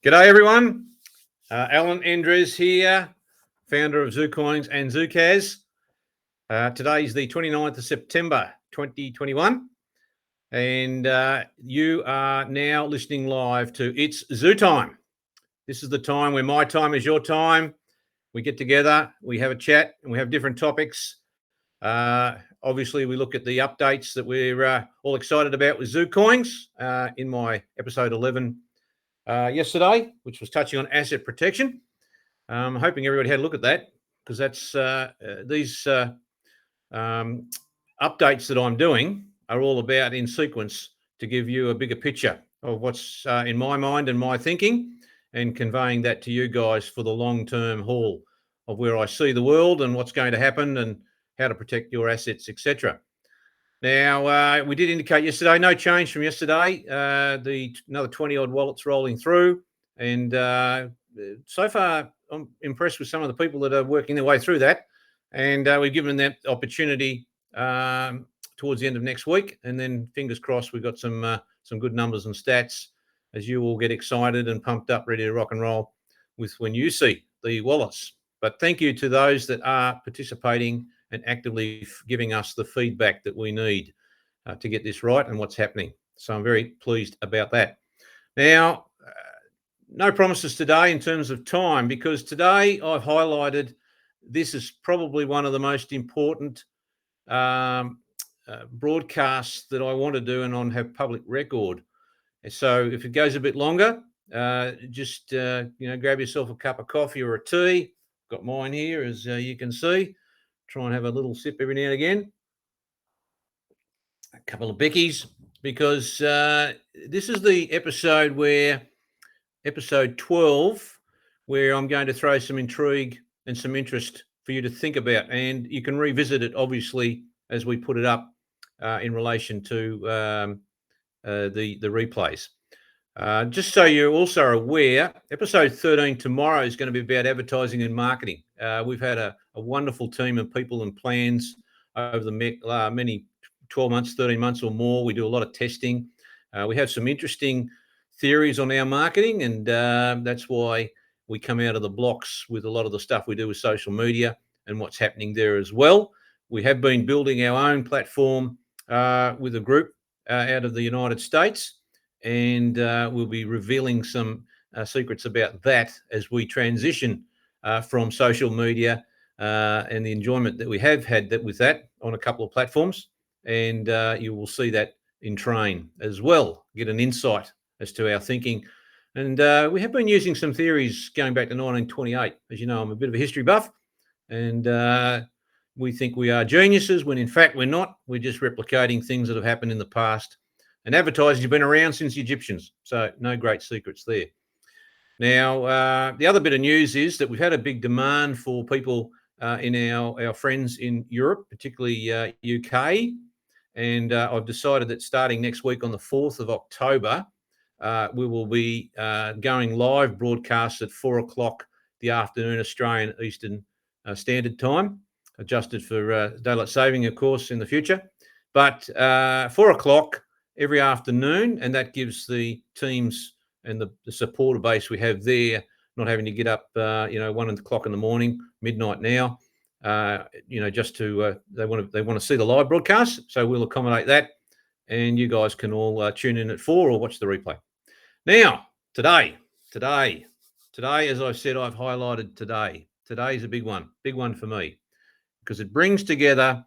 G'day everyone. Alan Andres here, founder of ZuCoins and ZuCas. Today is the 29th of September 2021 and you are now listening live to It's ZuTime. This is the time where my time is your time. We get together, we have a chat and we have different topics. Obviously we look at the updates that we're all excited about with ZuCoins in my episode 11 yesterday, which was touching on asset protection. I'm hoping everybody had a look at that because that's these updates that I'm doing are all about in sequence to give you a bigger picture of what's in my mind and my thinking and conveying that to you guys for the long-term haul of where I see the world and what's going to happen and how to protect your assets, etc. Now, we did indicate yesterday, no change from yesterday. Another 20-odd wallets rolling through. And so far, I'm impressed with some of the people that are working their way through that. And we've given them that opportunity towards the end of next week. And then, fingers crossed, we've got some good numbers and stats as you all get excited and pumped up, ready to rock and roll with when you see the wallets. But thank you to those that are participating and actively giving us the feedback that we need to get this right and what's happening. So I'm very pleased about that. Now, no promises today in terms of time, because today I've highlighted this is probably one of the most important broadcasts that I want to do and on have public record. So if it goes a bit longer, just grab yourself a cup of coffee or a tea. Got mine here, as you can see. Try and have a little sip every now and again. A couple of bickies, because this is the episode episode 12, where I'm going to throw some intrigue and some interest for you to think about. And you can revisit it, obviously, as we put it up in relation to the replays. Just so you're also aware, episode 13 tomorrow is going to be about advertising and marketing. We've had a wonderful team of people and plans over the many 12 months, 13 months or more. We do a lot of testing. We have some interesting theories on our marketing, and that's why we come out of the blocks with a lot of the stuff we do with social media and what's happening there as well. We have been building our own platform with a group out of the United States. And we'll be revealing some secrets about that as we transition from social media and the enjoyment that we have had with that on a couple of platforms. And you will see that in train as well, get an insight as to our thinking. And we have been using some theories going back to 1928. As you know, I'm a bit of a history buff, and we think we are geniuses when in fact we're not. We're just replicating things that have happened in the past. And advertising has been around since the Egyptians, so no great secrets there. Now, the other bit of news is that we've had a big demand for people in our friends in Europe, particularly UK, and I've decided that starting next week on the 4th of October, we will be going live broadcasts at 4 o'clock the afternoon Australian Eastern Standard Time, adjusted for daylight saving, of course, in the future. But 4 o'clock every afternoon, and that gives the teams and the supporter base we have there not having to get up 1 o'clock in the morning, midnight now, just to they want to see the live broadcast. So we'll accommodate that, and you guys can all tune in at 4 or watch the replay. Now, today, as I've said, I've highlighted today. Today is a big one for me, because it brings together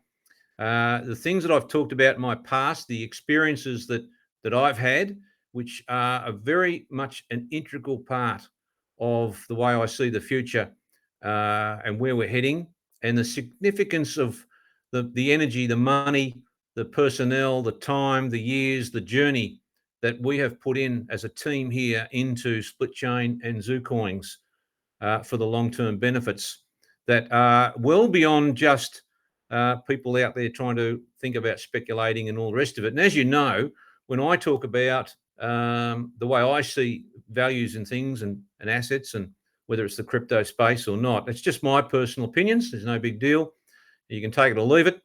the things that I've talked about in my past, the experiences that I've had, which are a very much an integral part of the way I see the future and where we're heading, and the significance of the energy, the money, the personnel, the time, the years, the journey that we have put in as a team here into Split Chain and ZuCoins for the long-term benefits that are well beyond just people out there trying to think about speculating and all the rest of it. And as you know, when I talk about the way I see values in things and assets, and whether it's the crypto space or not, it's just my personal opinions. There's no big deal. You can take it or leave it.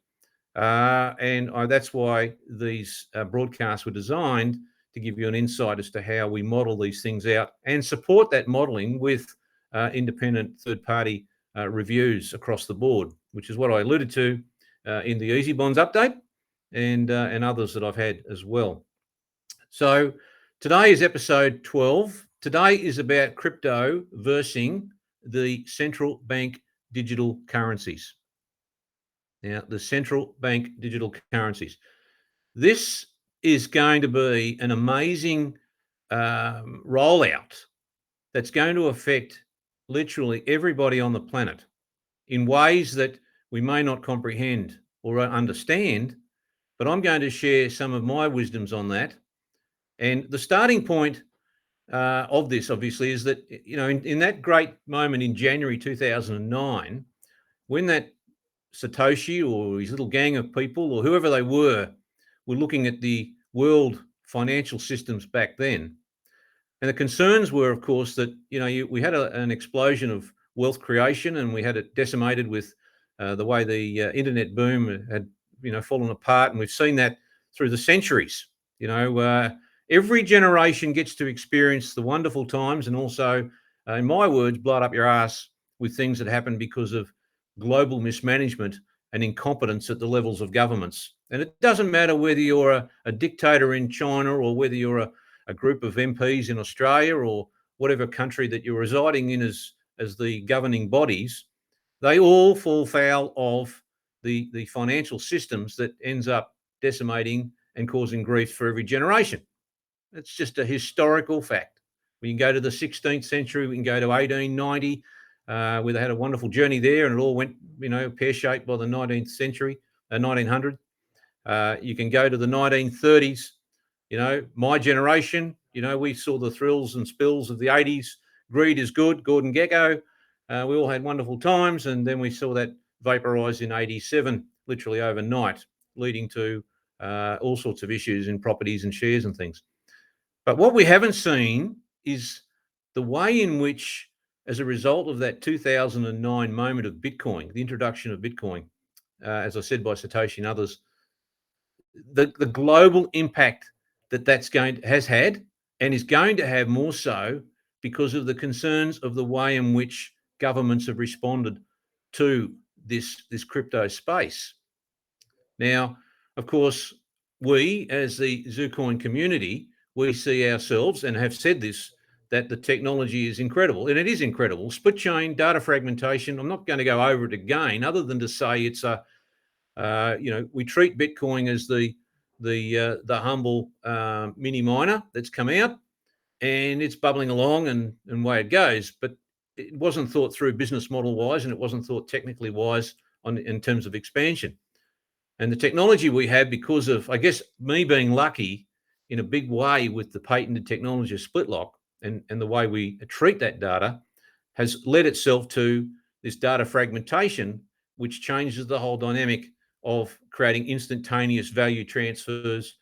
That's why these broadcasts were designed to give you an insight as to how we model these things out and support that modeling with independent third-party reviews across the board, which is what I alluded to in the Easy Bonds update and others that I've had as well. So today is episode 12. Today is about crypto versus the central bank digital currencies. Now, the central bank digital currencies. This is going to be an amazing rollout that's going to affect literally everybody on the planet in ways that we may not comprehend or understand, but I'm going to share some of my wisdoms on that. And the starting point of this, obviously, is that, in that great moment in January 2009, when that Satoshi or his little gang of people or whoever they were looking at the world financial systems back then. And the concerns were, of course, that, we had an explosion of wealth creation, and we had it decimated with the way the internet boom had, fallen apart. And we've seen that through the centuries. Every generation gets to experience the wonderful times and also, in my words, blood up your ass with things that happen because of global mismanagement and incompetence at the levels of governments. And it doesn't matter whether you're a dictator in China or whether you're a group of MPs in Australia or whatever country that you're residing in as the governing bodies, they all fall foul of the financial systems that ends up decimating and causing grief for every generation. It's just a historical fact. We can go to the 16th century, we can go to 1890, where they had a wonderful journey there, and it all went, pear-shaped by the 19th century, 1900. You can go to the 1930s. My generation, we saw the thrills and spills of the 80s. Greed is good, Gordon Gekko. We all had wonderful times, and then we saw that vaporize in 87, literally overnight, leading to all sorts of issues in properties and shares and things. But what we haven't seen is the way in which, as a result of that 2009 moment of Bitcoin, the introduction of Bitcoin, as I said, by Satoshi and others, the global impact has had and is going to have more so because of the concerns of the way in which governments have responded to this crypto space. Now, of course, we as the ZuCoin community, we see ourselves and have said this, that the technology is incredible, and it is incredible. Split chain, data fragmentation. I'm not going to go over it again, other than to say it's we treat Bitcoin as the humble mini miner that's come out, and it's bubbling along and way it goes. But it wasn't thought through business model wise, and it wasn't thought technically wise in terms of expansion. And the technology we have, because of, I guess, me being lucky in a big way with the patented technology of split lock and the way we treat that data, has led itself to this data fragmentation, which changes the whole dynamic of creating instantaneous value transfers,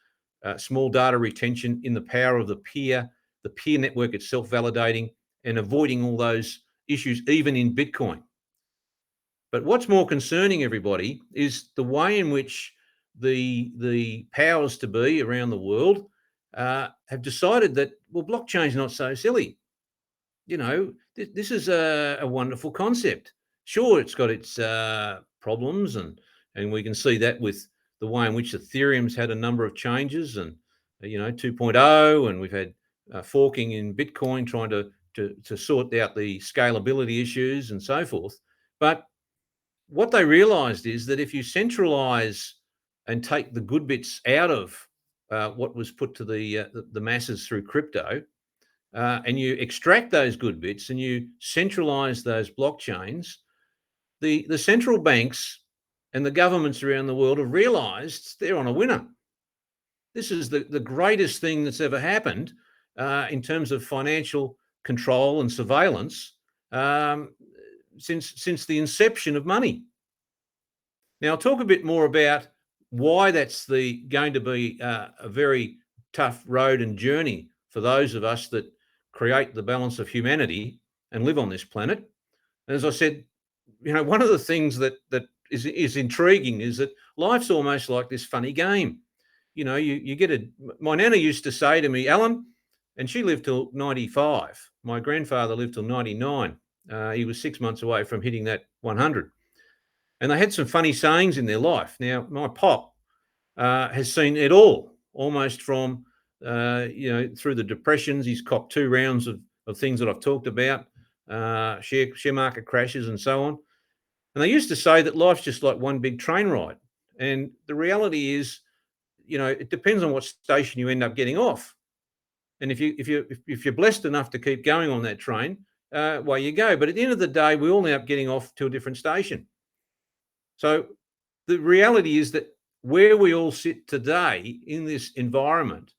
small data retention in the power of the peer network itself validating and avoiding all those issues, even in Bitcoin. But what's more concerning, everybody, is the way in which the powers to be around the world have decided that, well, blockchain's not so silly. This is a wonderful concept. Sure, it's got its problems, and we can see that with the way in which Ethereum's had a number of changes, and 2.0, and we've had forking in Bitcoin trying to sort out the scalability issues and so forth. But what they realized is that if you centralize and take the good bits out of what was put to the masses through crypto, and you extract those good bits and you centralize those blockchains, the central banks and the governments around the world have realized they're on a winner. This is the greatest thing that's ever happened in terms of financial control and surveillance since the inception of money. Now, I'll talk a bit more about why that's going to be a very tough road and journey for those of us that create the balance of humanity and live on this planet. And as I said, one of the things that is intriguing is that life's almost like this funny game. you get my nana used to say to me, Alan, and she lived till 95. My grandfather lived till 99. He was 6 months away from hitting that 100. And they had some funny sayings in their life. Now, my pop has seen it all, almost from, through the depressions. He's copped 2 rounds of things that I've talked about, share market crashes and so on. And they used to say that life's just like one big train ride. And the reality is, it depends on what station you end up getting off. And if you're blessed enough to keep going on that train, well, you go. But at the end of the day, we all end up getting off to a different station. So the reality is that where we all sit today in this environment,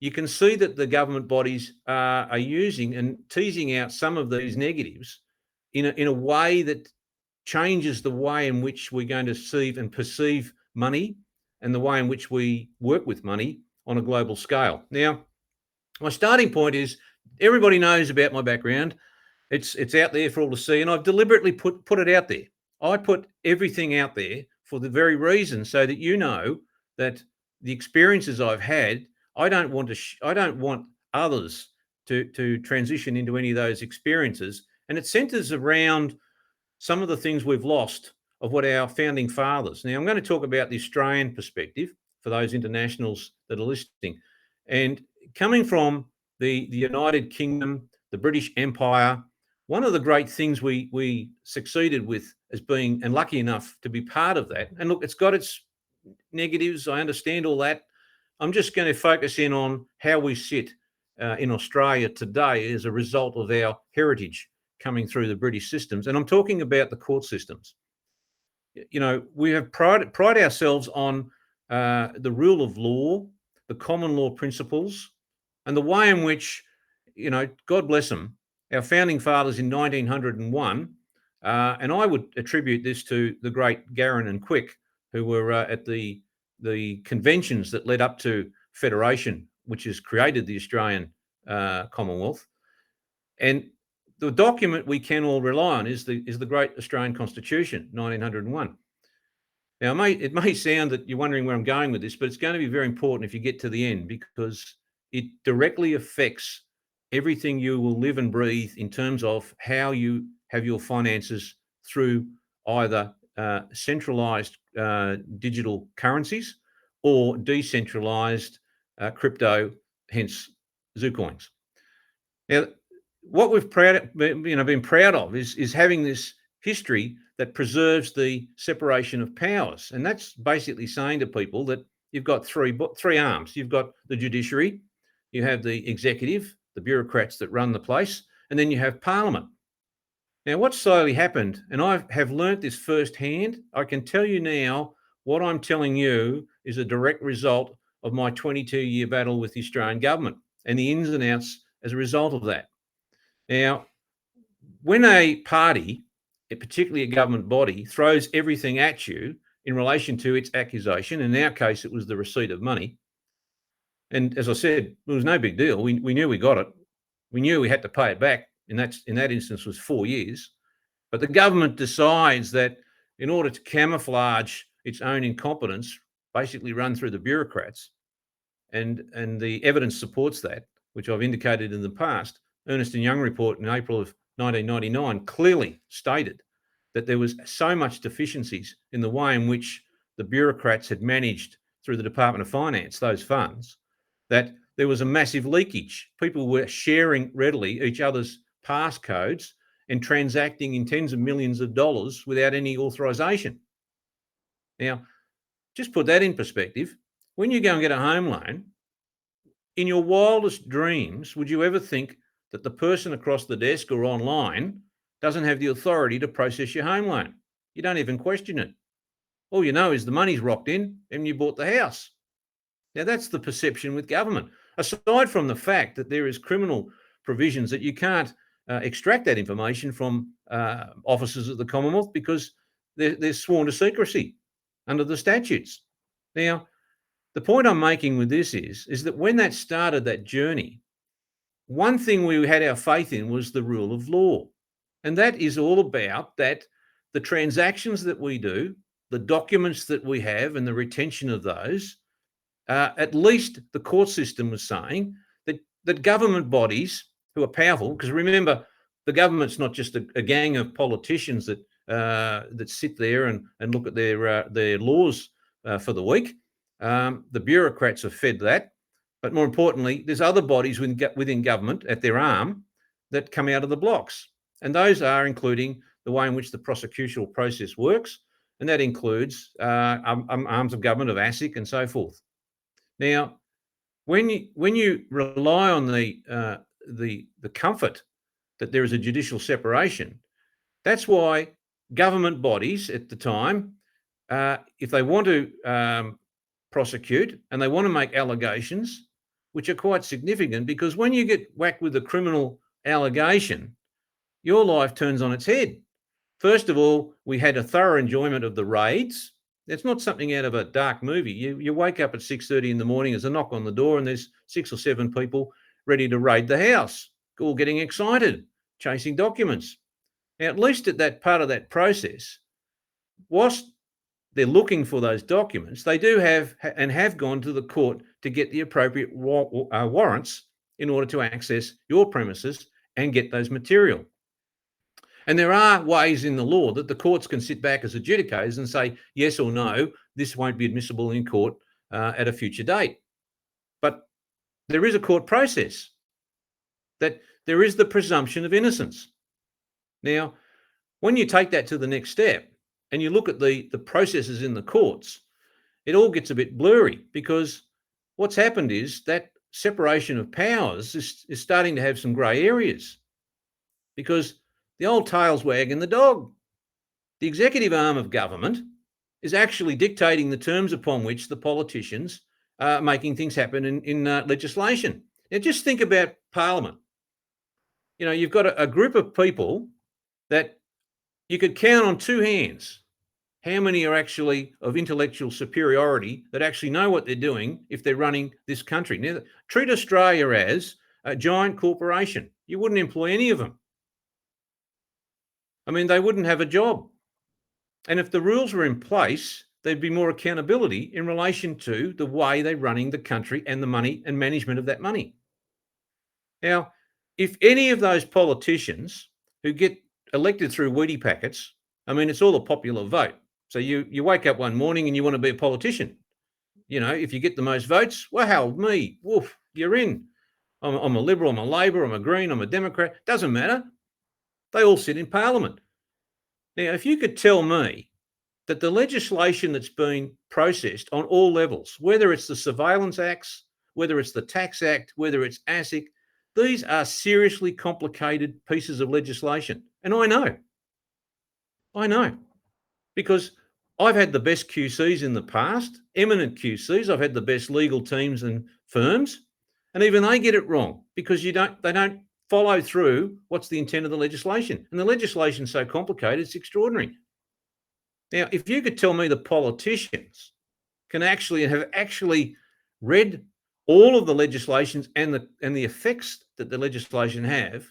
you can see that the government bodies are using and teasing out some of these negatives in a way that changes the way in which we're going to see and perceive money and the way in which we work with money on a global scale. Now, my starting point is everybody knows about my background. It's out there for all to see, and I've deliberately put it out there. I put everything out there for the very reason so that you know that the experiences I've had, I don't want others to transition into any of those experiences. And it centers around some of the things we've lost of what our founding fathers. Now, I'm going to talk about the Australian perspective for those internationals that are listening. And coming from the United Kingdom, the British Empire, one of the great things we succeeded with as being, and lucky enough to be part of that, and look, it's got its negatives, I understand all that. I'm just going to focus in on how we sit in Australia today as a result of our heritage coming through the British systems. And I'm talking about the court systems. We have pride ourselves on the rule of law, the common law principles, and the way in which, God bless them, our founding fathers in 1901, and I would attribute this to the great Garran and Quick, who were at the conventions that led up to Federation, which has created the Australian Commonwealth. And the document we can all rely on is the great Australian Constitution, 1901. Now, it may sound that you're wondering where I'm going with this, but it's going to be very important if you get to the end, because it directly affects everything you will live and breathe in terms of how you have your finances through either centralized digital currencies or decentralized crypto, hence ZuCoins. Now, what we've been proud of is having this history that preserves the separation of powers, and that's basically saying to people that you've got three arms. You've got the judiciary, you have the executive, the bureaucrats that run the place, and then you have Parliament. Now, what's slowly happened, and I have learnt this firsthand, I can tell you now, what I'm telling you is a direct result of my 22-year battle with the Australian government and the ins and outs as a result of that. Now, when a party, particularly a government body, throws everything at you in relation to its accusation, in our case, it was the receipt of money. And as I said, it was no big deal. We knew we got it. We knew we had to pay it back. In that instance was 4 years. But the government decides that in order to camouflage its own incompetence, basically run through the bureaucrats, and the evidence supports that, which I've indicated in the past. Ernst & Young report in April of 1999 clearly stated that there was so much deficiencies in the way in which the bureaucrats had managed through the Department of Finance those funds, that there was a massive leakage. People were sharing readily each other's passcodes and transacting in tens of millions of dollars without any authorization. Now, just put that in perspective. When you go and get a home loan, in your wildest dreams, would you ever think that the person across the desk or online doesn't have the authority to process your home loan? You don't even question it. All you know is the money's rocked in and you bought the house. Now, that's the perception with government. Aside from the fact that there is criminal provisions that you can't extract that information from officers of the Commonwealth because they're sworn to secrecy under the statutes. Now, the point I'm making with this is that when that started, that journey, one thing we had our faith in was the rule of law. And that is all about that the transactions that we do, the documents that we have and the retention of those at least the court system was saying that government bodies who are powerful, because remember, the government's not just a gang of politicians that sit there and look at their laws for the week. The bureaucrats are fed that. But more importantly, there's other bodies within government at their arm that come out of the blocks. And those are including the way in which the prosecutorial process works. And that includes arms of government of ASIC and so forth. Now, when you rely on the comfort that there is a judicial separation, that's why government bodies at the time, if they want to prosecute and they want to make allegations, which are quite significant, because when you get whacked with a criminal allegation, your life turns on its head. First of all, we had a thorough enjoyment of the raids. It's not something out of a dark movie. You wake up at 6:30 in the morning, there's a knock on the door and there's 6 or 7 people ready to raid the house, all getting excited, chasing documents. Now, at least at that part of that process, whilst they're looking for those documents, they do have gone to the court to get the appropriate warrants in order to access your premises and get those material. And there are ways in the law that the courts can sit back as adjudicators and say, yes or no, this won't be admissible in court at a future date. But there is a court process, that there is the presumption of innocence. Now, when you take that to the next step and you look at the processes in the courts, it all gets a bit blurry, because what's happened is that separation of powers is starting to have some grey areas, because the old tail's wagging the dog. The executive arm of government is actually dictating the terms upon which the politicians are making things happen in legislation. Now, just think about Parliament. You know, you've got a group of people that you could count on 2 hands how many are actually of intellectual superiority that actually know what they're doing if they're running this country. Now, treat Australia as a giant corporation. You wouldn't employ any of them. I mean, they wouldn't have a job. And if the rules were in place, there'd be more accountability in relation to the way they're running the country and the money and management of that money. Now, if any of those politicians who get elected through Wheatie packets, I mean, it's all a popular vote. So you wake up one morning and you want to be a politician. You know, if you get the most votes, well, me, woof, you're in. I'm a Liberal, I'm a Labor, I'm a Green, I'm a Democrat. Doesn't matter. They all sit in Parliament. Now, if you could tell me that the legislation that's been processed on all levels, whether it's the Surveillance Acts, whether it's the Tax Act, whether it's ASIC, these are seriously complicated pieces of legislation. And I know, because I've had the best QCs in the past, eminent QCs. I've had the best legal teams and firms, and even they get it wrong, because they don't follow through what's the intent of the legislation. And the legislation's so complicated, it's extraordinary. Now, if you could tell me the politicians have actually read all of the legislations and the effects that the legislation have,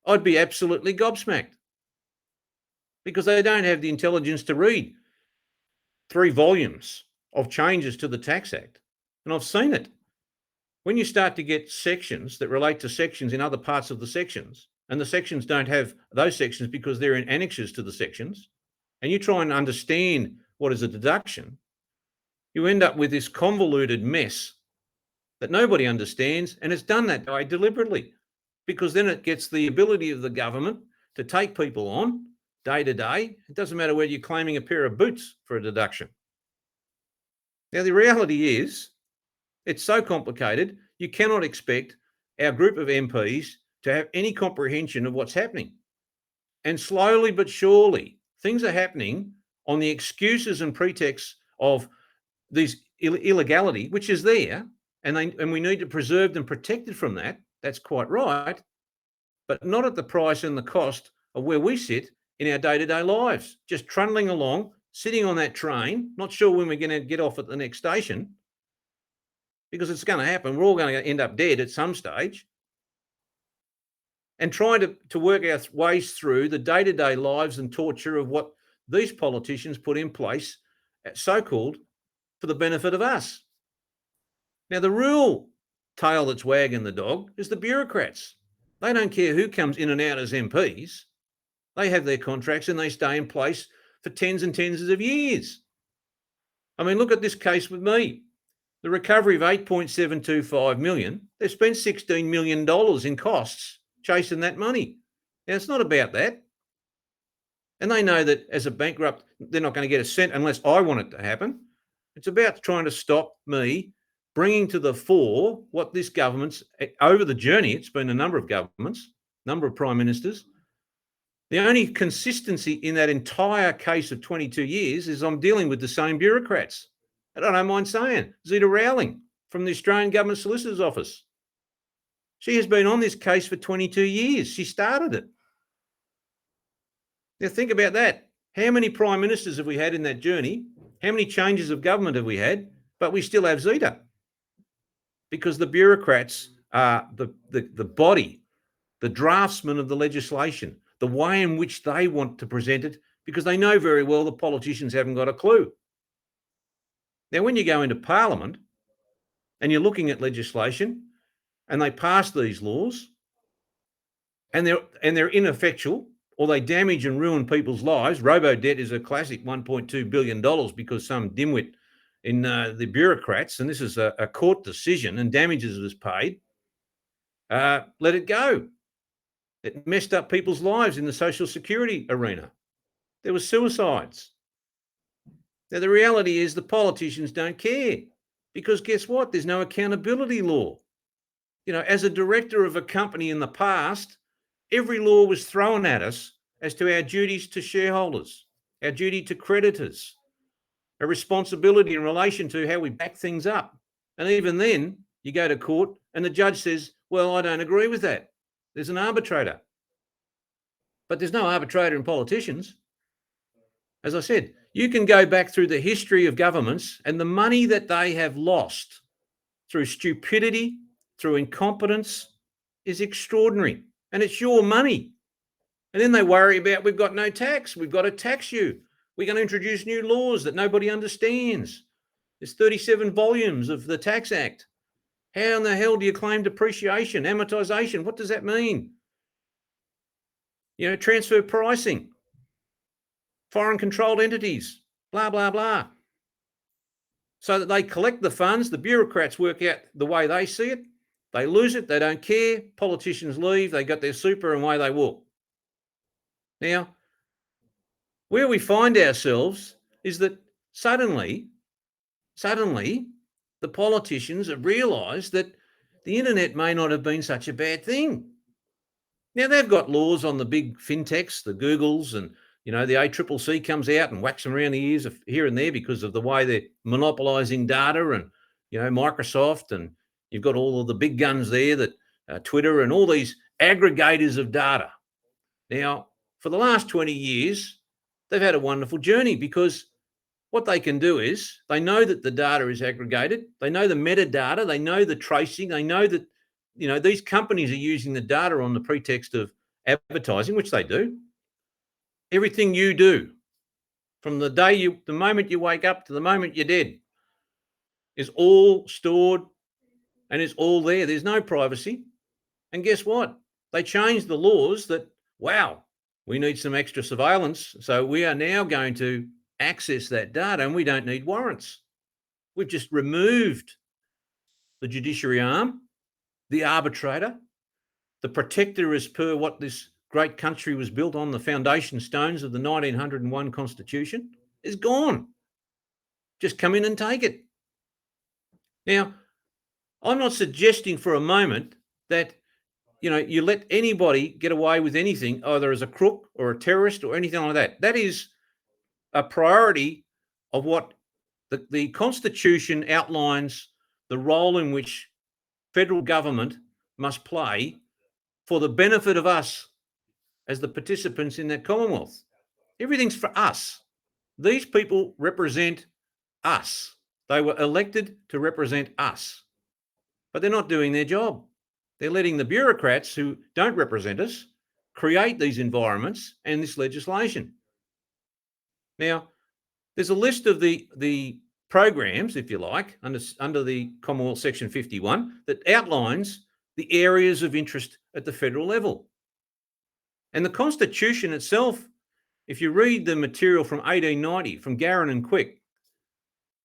I'd be absolutely gobsmacked, because they don't have the intelligence to read 3 volumes of changes to the Tax Act. And I've seen it. When you start to get sections that relate to sections in other parts of the sections, and the sections don't have those sections because they're in annexes to the sections, and you try and understand what is a deduction, you end up with this convoluted mess that nobody understands, and it's done that way deliberately, because then it gets the ability of the government to take people on day to day. It doesn't matter whether you're claiming a pair of boots for a deduction. Now, the reality is, it's so complicated, you cannot expect our group of MPs to have any comprehension of what's happening. And slowly but surely, things are happening on the excuses and pretexts of these illegality, which is there, and we need to preserve them, protected from that. That's quite right, but not at the price and the cost of where we sit in our day-to-day lives, just trundling along, sitting on that train, not sure when we're going to get off at the next station, because it's going to happen. We're all going to end up dead at some stage, and trying to work our ways through the day-to-day lives and torture of what these politicians put in place, so-called, for the benefit of us. Now, the real tail that's wagging the dog is the bureaucrats. They don't care who comes in and out as MPs. They have their contracts and they stay in place for tens and tens of years. I mean, look at this case with me. The recovery of $8.725 million, they've spent $16 million in costs chasing that money. Now, it's not about that. And they know that as a bankrupt, they're not going to get a cent unless I want it to happen. It's about trying to stop me bringing to the fore what this government's, over the journey, it's been a number of governments, number of prime ministers. The only consistency in that entire case of 22 years is I'm dealing with the same bureaucrats. And I don't mind saying, Zita Rowling from the Australian Government Solicitor's Office. She has been on this case for 22 years. She started it. Now think about that. How many prime ministers have we had in that journey? How many changes of government have we had? But we still have Zita. Because the bureaucrats are the body, the draftsman of the legislation, the way in which they want to present it, because they know very well the politicians haven't got a clue. Now, when you go into Parliament and you're looking at legislation and they pass these laws and they're ineffectual or they damage and ruin people's lives, robo-debt is a classic $1.2 billion because some dimwit in the bureaucrats, and this is a court decision and damages was paid, let it go. It messed up people's lives in the social security arena. There were suicides. Now, the reality is the politicians don't care because guess what? There's no accountability law. You know, as a director of a company in the past, every law was thrown at us as to our duties to shareholders, our duty to creditors, a responsibility in relation to how we back things up. And even then, you go to court and the judge says, well, I don't agree with that. There's an arbitrator. But there's no arbitrator in politicians. As I said, you can go back through the history of governments and the money that they have lost through stupidity, through incompetence is extraordinary. And it's your money. And then they worry about, we've got no tax. We've got to tax you. We're going to introduce new laws that nobody understands. There's 37 volumes of the Tax Act. How in the hell do you claim depreciation, amortization? What does that mean? You know, transfer pricing, foreign controlled entities, blah, blah, blah. So that they collect the funds, the bureaucrats work out the way they see it. They lose it, they don't care. Politicians leave, they got their super and away they walk. Now, where we find ourselves is that suddenly, the politicians have realised that the internet may not have been such a bad thing. Now, they've got laws on the big fintechs, the Googles, and, you know, the ACCC comes out and whacks them around the ears here and there because of the way they're monopolising data and, you know, Microsoft, and you've got all of the big guns there that Twitter and all these aggregators of data. Now, for the last 20 years, they've had a wonderful journey because what they can do is they know that the data is aggregated. They know the metadata. They know the tracing. They know that, you know, these companies are using the data on the pretext of advertising, which they do. Everything you do from the moment you wake up to the moment you're dead is all stored and it's all there. There's no privacy. And guess what? They changed the laws that, wow, we need some extra surveillance. So we are now going to access that data and we don't need warrants. We've just removed the judiciary arm, the arbitrator, the protector as per what this great country was built on, the foundation stones of the 1901 Constitution, is gone. Just come in and take it. Now, I'm not suggesting for a moment that, you know, you let anybody get away with anything, either as a crook or a terrorist or anything like that. That is a priority of what the Constitution outlines, the role in which federal government must play for the benefit of us as the participants in that Commonwealth. Everything's for us. These people represent us. They were elected to represent us, but they're not doing their job. They're letting the bureaucrats who don't represent us create these environments and this legislation. Now, there's a list of the programs, if you like, under the Commonwealth Section 51 that outlines the areas of interest at the federal level. And the Constitution itself, if you read the material from 1890, from Garran and Quick,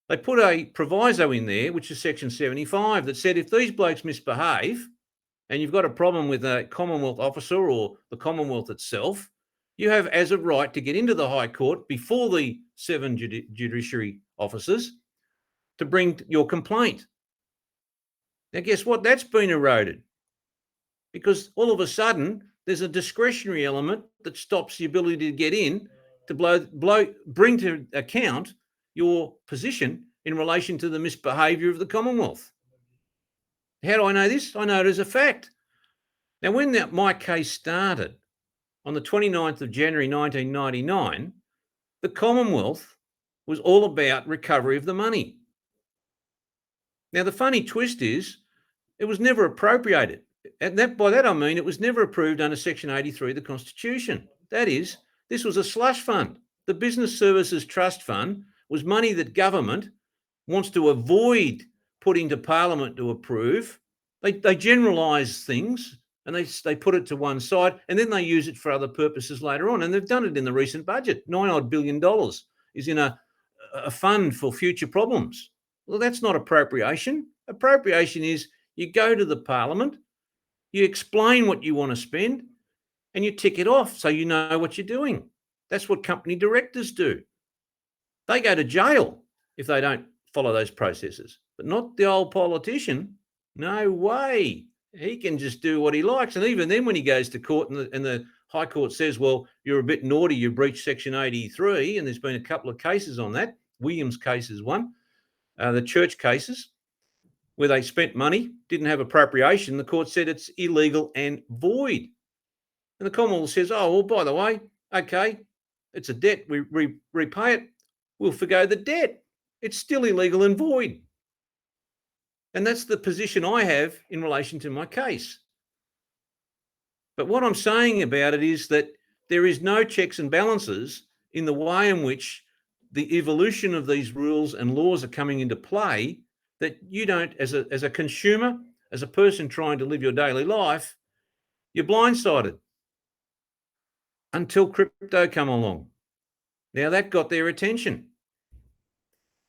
they put a proviso in there, which is Section 75, that said if these blokes misbehave and you've got a problem with a Commonwealth officer or the Commonwealth itself, you have as a right to get into the High Court before the 7 judiciary officers to bring your complaint. Now, guess what? That's been eroded because all of a sudden there's a discretionary element that stops the ability to get in to bring to account your position in relation to the misbehaviour of the Commonwealth. How do I know this? I know it as a fact. Now, when my case started on the 29th of January 1999, the Commonwealth was all about recovery of the money. Now, the funny twist is it was never appropriated. And by that I mean it was never approved under Section 83 of the Constitution. That is, this was a slush fund. The Business Services Trust Fund was money that government wants to avoid putting to Parliament to approve. They generalise things and they put it to one side and then they use it for other purposes later on. And they've done it in the recent budget. $9 billion is in a fund for future problems. Well, that's not appropriation. Appropriation is you go to the Parliament, you explain what you want to spend, and you tick it off so you know what you're doing. That's what company directors do. They go to jail if they don't follow those processes, but not the old politician. No way. He can just do what he likes. And even then when he goes to court and the High Court says, well, you're a bit naughty, you breached Section 83, and there's been a couple of cases on that. Williams' case is one. The church cases where they spent money, didn't have appropriation, the court said it's illegal and void. And the Commonwealth says, oh, well, by the way, okay, it's a debt, we repay it, we'll forgo the debt. It's still illegal and void. And that's the position I have in relation to my case. But what I'm saying about it is that there is no checks and balances in the way in which the evolution of these rules and laws are coming into play, that you don't, as a consumer, as a person trying to live your daily life, you're blindsided until crypto come along. Now that got their attention.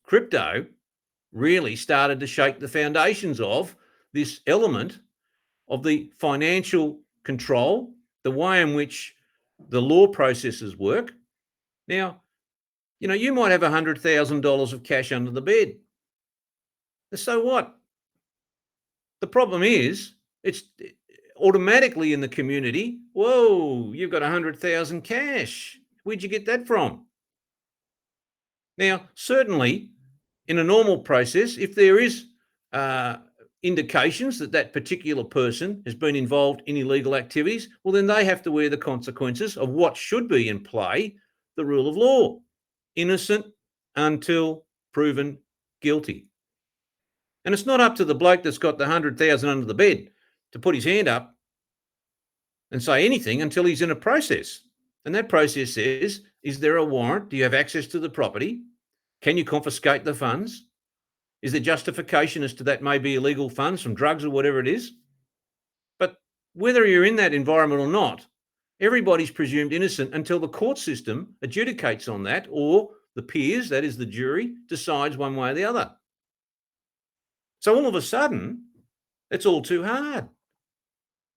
Crypto really started to shake the foundations of this element of the financial control, the way in which the law processes work. Now, you might have $100,000 of cash under the bed. So what? The problem is it's automatically in the community, whoa, you've got 100,000 cash. Where'd you get that from? Now, certainly in a normal process, if there is indications that particular person has been involved in illegal activities, well, then they have to wear the consequences of what should be in play, the rule of law. Innocent until proven guilty. And it's not up to the bloke that's got the 100,000 under the bed to put his hand up and say anything until he's in a process. And that process says, is there a warrant? Do you have access to the property? Can you confiscate the funds? Is there justification as to that may be illegal funds from drugs or whatever it is? But whether you're in that environment or not, everybody's presumed innocent until the court system adjudicates on that, or the peers, that is the jury, decides one way or the other. So all of a sudden, it's all too hard.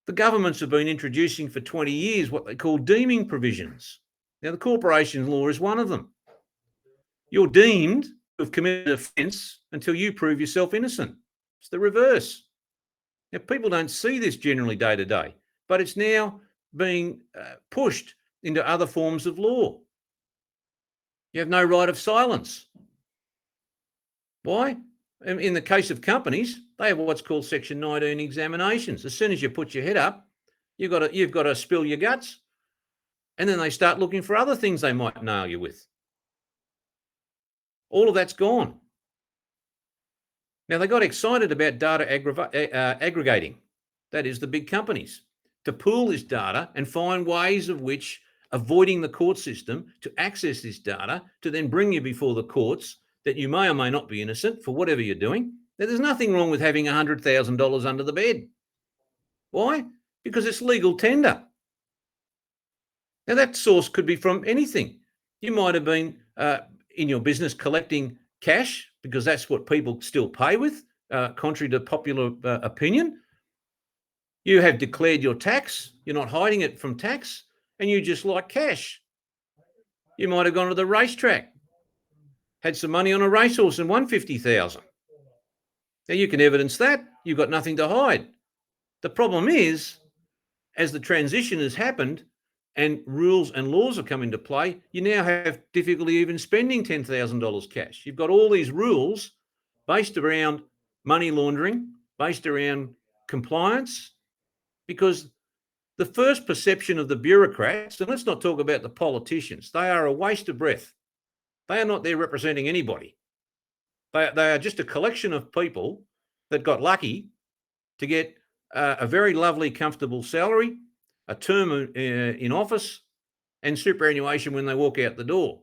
The governments have been introducing for 20 years what they call deeming provisions. Now, the corporation law is one of them. You're deemed to have committed an offence until you prove yourself innocent. It's the reverse. Now, people don't see this generally day to day, but it's now being pushed into other forms of law. You have no right of silence. Why? In the case of companies, they have what's called Section 19 examinations. As soon as you put your head up, you've got to spill your guts, and then they start looking for other things they might nail you with. All of that's gone. Now, they got excited about data aggregating. That is, the big companies, to pool this data and find ways of which avoiding the court system to access this data to then bring you before the courts that you may or may not be innocent for whatever you're doing, that there's nothing wrong with having $100,000 under the bed. Why? Because it's legal tender. Now, that source could be from anything. You might have been in your business collecting cash because that's what people still pay with, contrary to popular opinion. You have declared your tax. You're not hiding it from tax, and you just like cash. You might have gone to the racetrack, had some money on a racehorse and won 50,000. Now, you can evidence that. You've got nothing to hide. The problem is, as the transition has happened and rules and laws have come into play, you now have difficulty even spending $10,000 cash. You've got all these rules based around money laundering, based around compliance, because the first perception of the bureaucrats, and let's not talk about the politicians, they are a waste of breath. They are not there representing anybody. They are just a collection of people that got lucky to get a very lovely, comfortable salary, a term in office, and superannuation when they walk out the door.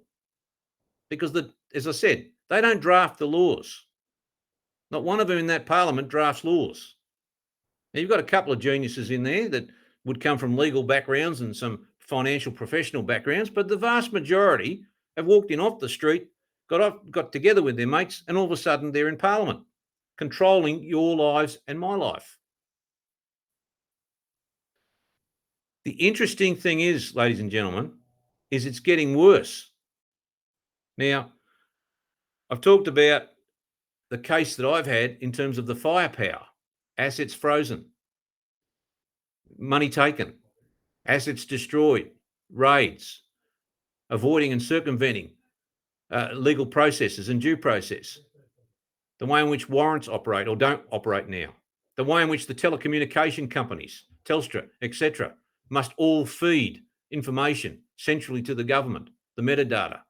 Because, as I said, they don't draft the laws. Not one of them in that parliament drafts laws. Now, you've got a couple of geniuses in there that would come from legal backgrounds and some financial professional backgrounds, but the vast majority have walked in off the street, got together with their mates, and all of a sudden they're in parliament, controlling your lives and my life. The interesting thing is, ladies and gentlemen, is it's getting worse. Now, I've talked about the case that I've had in terms of the firepower, assets frozen, money taken, assets destroyed, raids, avoiding and circumventing legal processes and due process, the way in which warrants operate or don't operate now, the way in which the telecommunication companies, Telstra, etc., must all feed information centrally to the government, the metadata,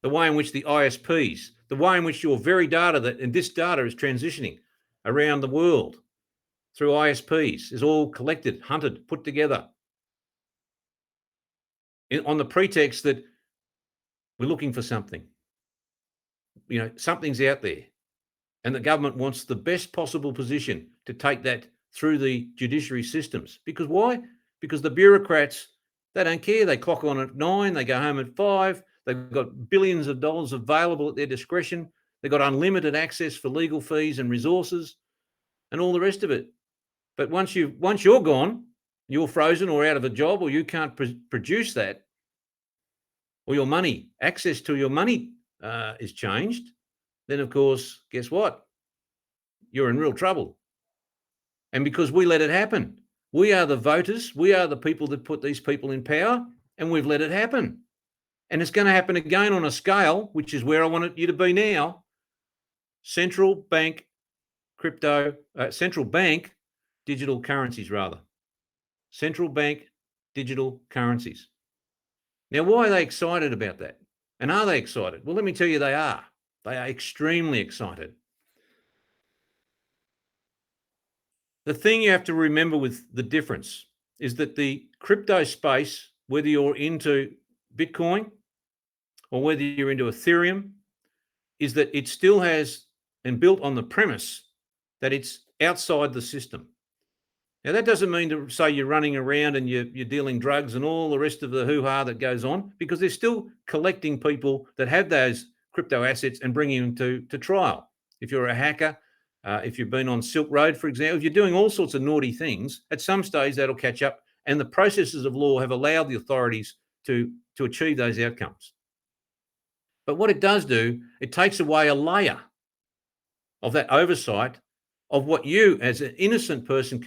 the way in which the ISPs, the way in which your very data and this data is transitioning around the world through ISPs is all collected, hunted, put together on the pretext that we're looking for something. Something's out there, and the government wants the best possible position to take that through the judiciary systems. Because why? Because the bureaucrats, they don't care. They clock on at 9, they go home at 5. They've got billions of dollars available at their discretion. They've got unlimited access for legal fees and resources and all the rest of it. But once you're gone, you're frozen or out of a job, or you can't produce that, or your money, access to your money is changed, then of course, guess what? You're in real trouble. And because we let it happen, we are the voters, we are the people that put these people in power, and we've let it happen. And it's going to happen again on a scale, which is where I want you to be now. Central bank digital currencies, rather. Central bank digital currencies. Now, why are they excited about that? And are they excited? Well, let me tell you, they are. They are extremely excited. The thing you have to remember with the difference is that the crypto space, whether you're into Bitcoin or whether you're into Ethereum, is that it still has and built on the premise that it's outside the system. Now, that doesn't mean to say you're running around and you're dealing drugs and all the rest of the hoo-ha that goes on, because they're still collecting people that have those crypto assets and bringing them to trial. If you're a hacker, if you've been on Silk Road, for example, if you're doing all sorts of naughty things, at some stage that'll catch up, and the processes of law have allowed the authorities to achieve those outcomes. But what it does do, it takes away a layer of that oversight of what you, as an innocent person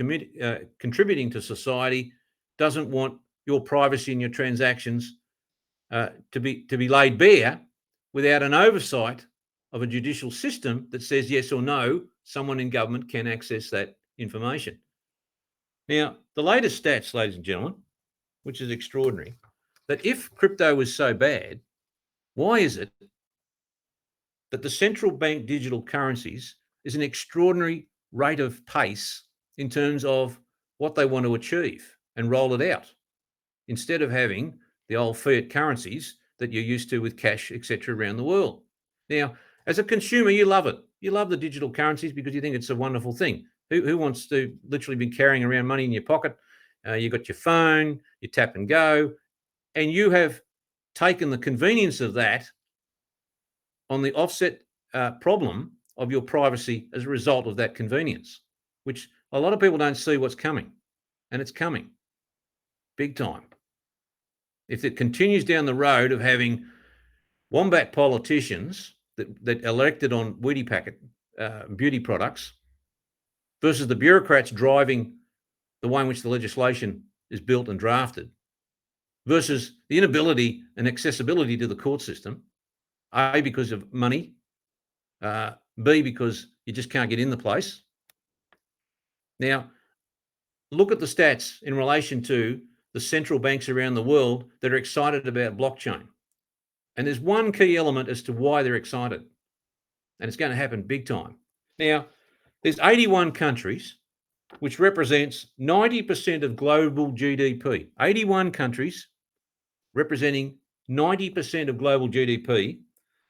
contributing to society, doesn't want your privacy and your transactions to be laid bare without an oversight of a judicial system that says yes or no, someone in government can access that information. Now, the latest stats, ladies and gentlemen, which is extraordinary, that if crypto was so bad, why is it that the central bank digital currencies is an extraordinary rate of pace in terms of what they want to achieve and roll it out, instead of having the old fiat currencies that you're used to with cash, etc., around the world? Now, as a consumer, you love it. You love the digital currencies because you think it's a wonderful thing. Who wants to literally be carrying around money in your pocket? You've got your phone, you tap and go, and you have taken the convenience of that on the offset problem of your privacy as a result of that convenience, which a lot of people don't see what's coming, and it's coming big time. If it continues down the road of having wombat politicians that elected on Weedy Packet beauty products versus the bureaucrats driving the way in which the legislation is built and drafted versus the inability and accessibility to the court system, A, because of money, B, because you just can't get in the place. Now, look at the stats in relation to the central banks around the world that are excited about blockchain. And there's one key element as to why they're excited, and it's going to happen big time. Now, there's 81 countries, which represents 90% of global GDP. 81 countries representing 90% of global GDP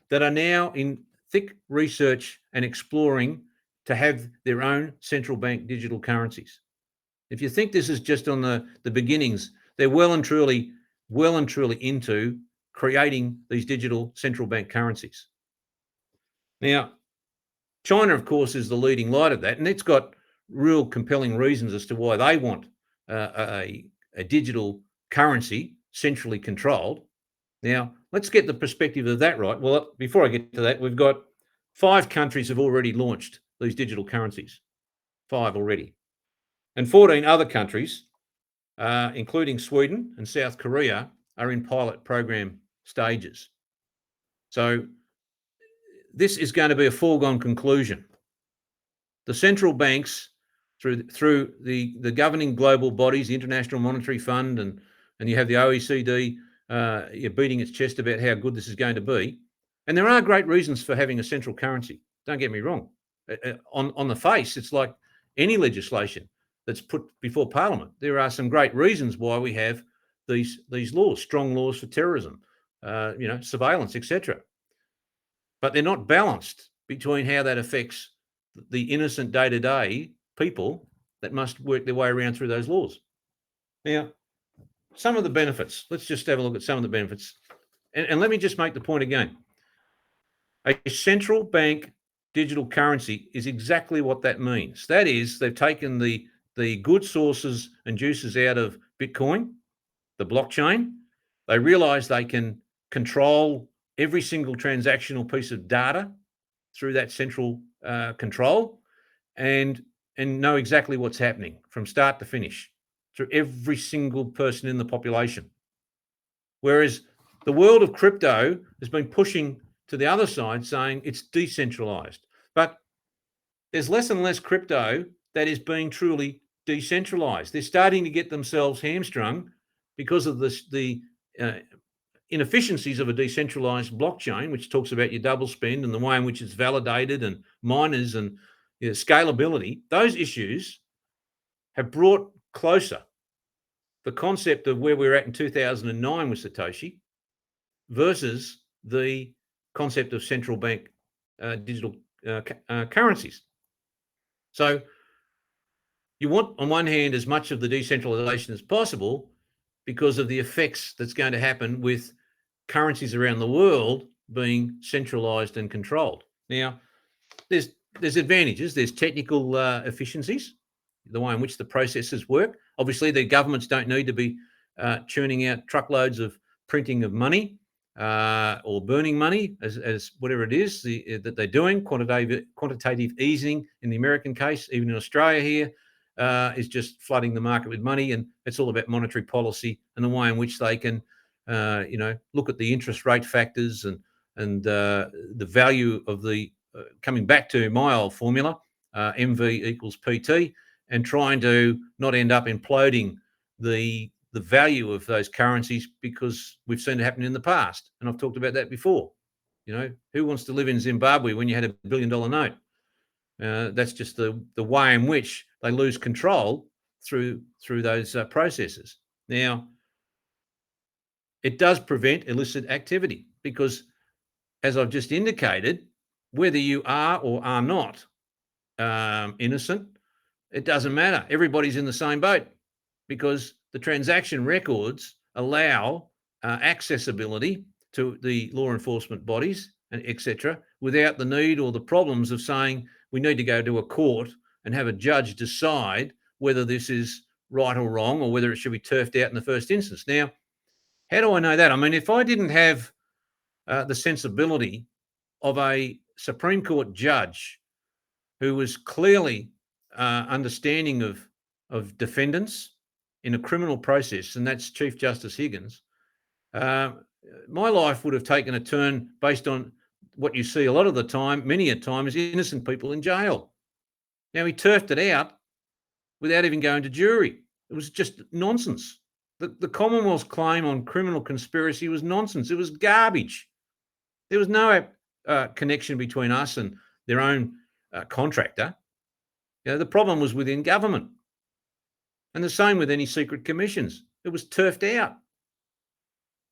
that are now in thick research and exploring to have their own central bank digital currencies. If you think this is just on the beginnings, they're well and truly into creating these digital central bank currencies. Now, China, of course, is the leading light of that, and it's got real compelling reasons as to why they want a digital currency centrally controlled. Now, let's get the perspective of that right. Well, before I get to that, we've got 5 countries have already launched these digital currencies, 5 already. And 14 other countries, including Sweden and South Korea, are in pilot program stages. So this is going to be a foregone conclusion. The central banks, through the governing global bodies, the International Monetary Fund, and you have the OECD, you're beating its chest about how good this is going to be. And there are great reasons for having a central currency. Don't get me wrong. On the face, it's like any legislation that's put before Parliament. There are some great reasons why we have these laws, strong laws for terrorism, surveillance, etc. But they're not balanced between how that affects the innocent day-to-day people that must work their way around through those laws. Now, some of the benefits. Let's just have a look at some of the benefits. And let me just make the point again. A central bank digital currency is exactly what that means. That is, they've taken the good sources and juices out of Bitcoin, the blockchain. They realize they can control every single transactional piece of data through that central control and know exactly what's happening from start to finish through every single person in the population. Whereas the world of crypto has been pushing to the other side, saying it's decentralized. But there's less and less crypto that is being truly decentralized. They're starting to get themselves hamstrung because of the inefficiencies of a decentralized blockchain, which talks about your double spend and the way in which it's validated and miners and scalability. Those issues have brought closer the concept of where we were at in 2009 with Satoshi versus the concept of central bank digital currencies. So you want, on one hand, as much of the decentralization as possible because of the effects that's going to happen with currencies around the world being centralized and controlled. Now, there's advantages. There's technical efficiencies, the way in which the processes work. Obviously, the governments don't need to be churning out truckloads of printing of money or burning money, as whatever it is that they're doing. Quantitative easing in the American case, even in Australia here, is just flooding the market with money, and it's all about monetary policy and the way in which they can, look at the interest rate factors and the value of the coming back to my old formula, MV equals PT, and trying to not end up imploding the value of those currencies, because we've seen it happen in the past. And I've talked about that before. Who wants to live in Zimbabwe when you had $1 billion note? That's just the way in which they lose control through those processes. Now, it does prevent illicit activity, because as I've just indicated, whether you are or are not innocent, it doesn't matter. Everybody's in the same boat because the transaction records allow accessibility to the law enforcement bodies and etc. without the need or the problems of saying we need to go to a court and have a judge decide whether this is right or wrong or whether it should be turfed out in the first instance. Now, how do I know that? I mean, if I didn't have the sensibility of a Supreme Court judge who was clearly understanding of defendants in a criminal process, and that's Chief Justice Higgins, my life would have taken a turn based on what you see a lot of the time, many a time, is innocent people in jail. Now, he turfed it out without even going to jury. It was just nonsense. The Commonwealth's claim on criminal conspiracy was nonsense. It was garbage. There was no connection between us and their own contractor. You know, the problem was within government. And the same with any secret commissions. It was turfed out.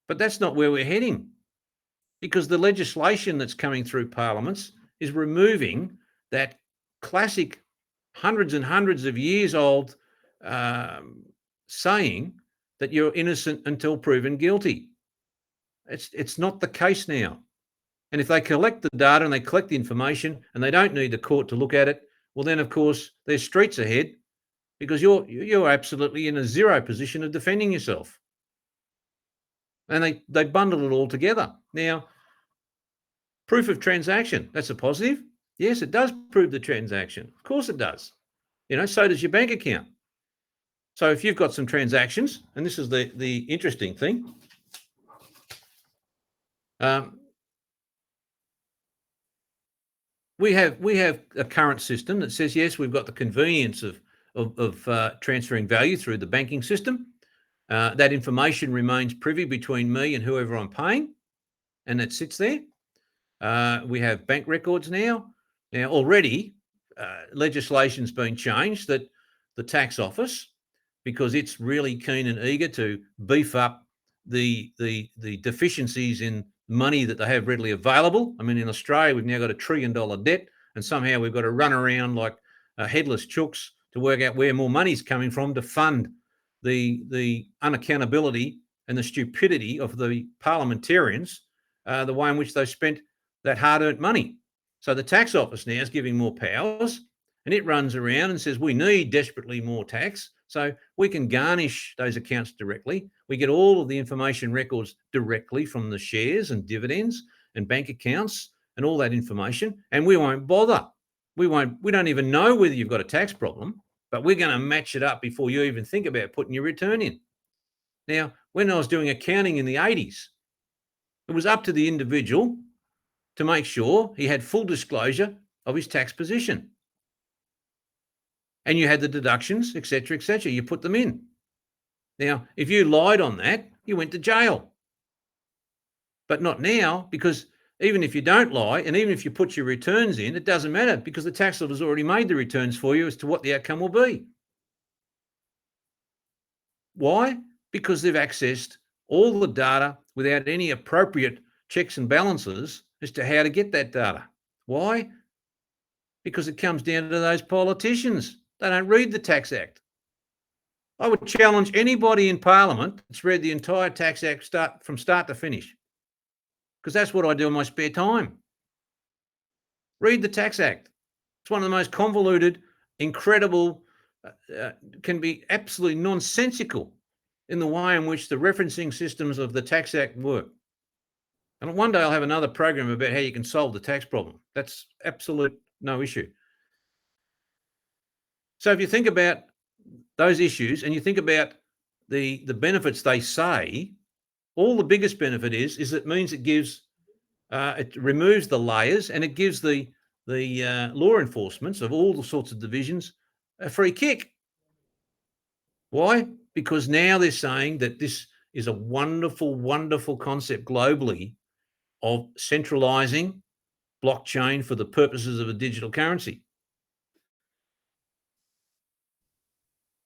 But that's not where we're heading, because the legislation that's coming through parliaments is removing that classic hundreds and hundreds of years old saying that you're innocent until proven guilty. It's not the case now. And if they collect the data and they collect the information and they don't need the court to look at it, well, then, of course, there's streets ahead because you're absolutely in a zero position of defending yourself. And they bundle it all together. Now, proof of transaction, that's a positive. Yes, it does prove the transaction. Of course it does. You know, so does your bank account. So if you've got some transactions, and this is the interesting thing, we have a current system that says, yes, we've got the convenience of transferring value through the banking system. That information remains privy between me and whoever I'm paying, and it sits there. We have bank records now. Now, already, legislation's been changed that the tax office, because it's really keen and eager to beef up the deficiencies in money that they have readily available. I mean, in Australia, we've now got $1 trillion debt, and somehow we've got to run around like headless chooks to work out where more money's coming from to fund the unaccountability and the stupidity of the parliamentarians, the way in which they spent that hard-earned money. So the tax office now is giving more powers, and it runs around and says we need desperately more tax so we can garnish those accounts directly. We get all of the information records directly from the shares and dividends and bank accounts and all that information, and we won't bother. We don't even know whether you've got a tax problem, but we're going to match it up before you even think about putting your return in. Now, when I was doing accounting in the 80s, it was up to the individual to make sure he had full disclosure of his tax position. And you had the deductions, etc., etc. You put them in. Now, if you lied on that, you went to jail. But not now, because even if you don't lie, and even if you put your returns in, it doesn't matter because the tax office has already made the returns for you as to what the outcome will be. Why? Because they've accessed all the data without any appropriate checks and balances as to how to get that data. Why? Because it comes down to those politicians. They don't read the Tax Act. I would challenge anybody in Parliament that's read the entire Tax Act from start to finish, because that's what I do in my spare time. Read the Tax Act. It's one of the most convoluted, incredible, can be absolutely nonsensical in the way in which the referencing systems of the Tax Act work. And one day I'll have another program about how you can solve the tax problem. That's absolute no issue. So if you think about those issues and you think about the benefits they say, all the biggest benefit is it means it gives, it removes the layers and it gives the law enforcements of all the sorts of divisions a free kick. Why? Because now they're saying that this is a wonderful, wonderful concept globally of centralizing blockchain for the purposes of a digital currency.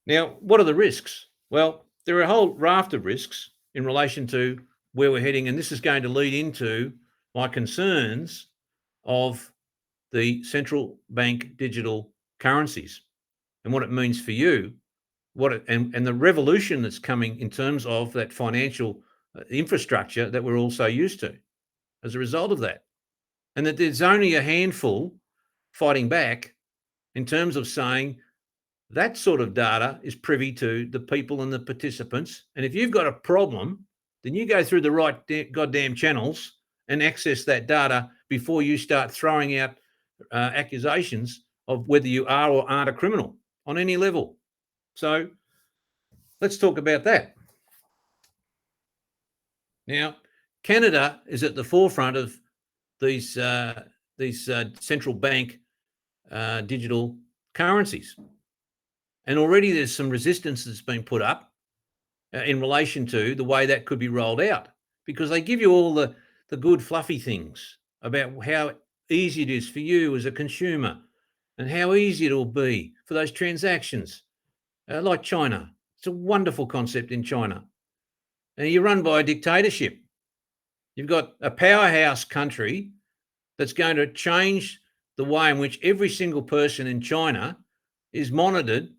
Now, what are the risks? Well, there are a whole raft of risks in relation to where we're heading, and this is going to lead into my concerns of the central bank digital currencies and what it means for you, and the revolution that's coming in terms of that financial infrastructure that we're all so used to as a result of that. And that there's only a handful fighting back in terms of saying that sort of data is privy to the people and the participants. And if you've got a problem, then you go through the right goddamn channels and access that data before you start throwing out accusations of whether you are or aren't a criminal on any level. So let's talk about that. Now, Canada is at the forefront of these central bank digital currencies. And already there's some resistance that's been put up in relation to the way that could be rolled out, because they give you all the good fluffy things about how easy it is for you as a consumer and how easy it'll be for those transactions, like China. It's a wonderful concept in China. And you're run by a dictatorship. You've got a powerhouse country that's going to change the way in which every single person in China is monitored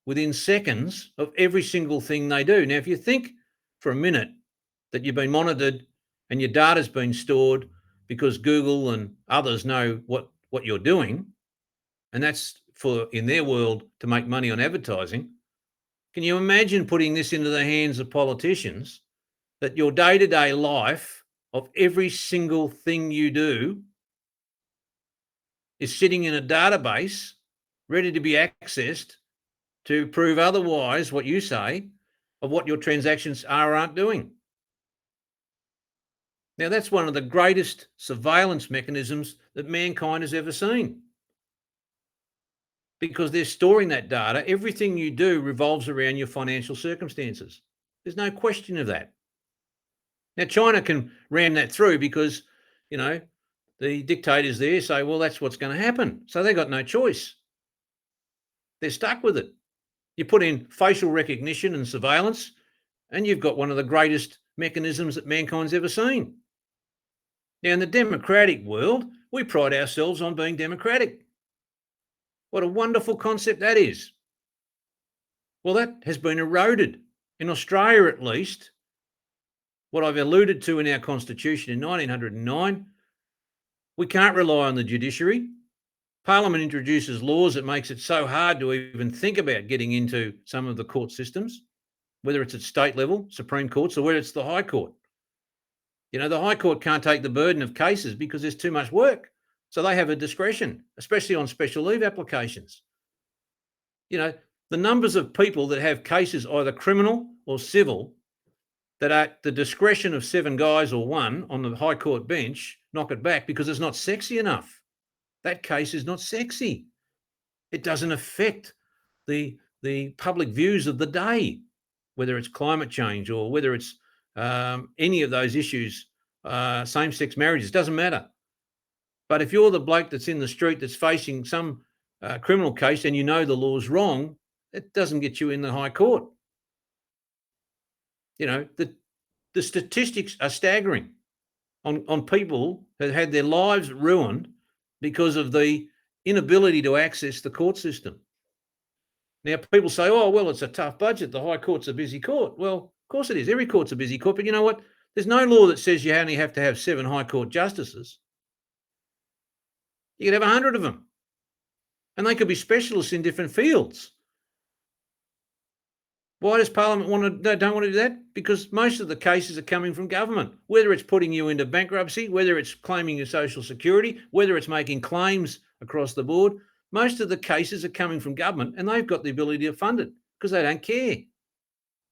within seconds of every single thing they do. Now, if you think for a minute that you've been monitored and your data's been stored because Google and others know what you're doing, and that's for, in their world, to make money on advertising, can you imagine putting this into the hands of politicians, that your day-to-day life of every single thing you do is sitting in a database ready to be accessed to prove otherwise what you say of what your transactions are or aren't doing? Now, that's one of the greatest surveillance mechanisms that mankind has ever seen, because they're storing that data. Everything you do revolves around your financial circumstances. There's no question of that. Now, China can ram that through because, the dictators there say, well, that's what's going to happen. So they've got no choice. They're stuck with it. You put in facial recognition and surveillance, and you've got one of the greatest mechanisms that mankind's ever seen. Now, in the democratic world, we pride ourselves on being democratic. What a wonderful concept that is. Well, that has been eroded. In Australia, at least, what I've alluded to in our constitution in 1909, we can't rely on the judiciary. Parliament introduces laws that makes it so hard to even think about getting into some of the court systems, whether it's at state level, Supreme Courts, or whether it's the High Court. The High Court can't take the burden of cases because there's too much work. So they have a discretion, especially on special leave applications. The numbers of people that have cases, either criminal or civil, that are at the discretion of 7 guys or 1 on the High Court bench, knock it back because it's not sexy enough. That case is not sexy. It doesn't affect the public views of the day, whether it's climate change or whether it's any of those issues, same-sex marriages, doesn't matter. But if you're the bloke that's in the street that's facing some criminal case and you know the law's wrong, it doesn't get you in the High Court. The statistics are staggering on people that had their lives ruined because of the inability to access the court system. Now, people say, oh, well, it's a tough budget. The High Court's a busy court. Well, of course it is. Every court's a busy court. But you know what? There's no law that says you only have to have 7 High Court justices. You could have 100 of them. And they could be specialists in different fields. Why does Parliament don't want to do that? Because most of the cases are coming from government, whether it's putting you into bankruptcy, whether it's claiming your social security, whether it's making claims across the board. Most of the cases are coming from government, and they've got the ability to fund it because they don't care.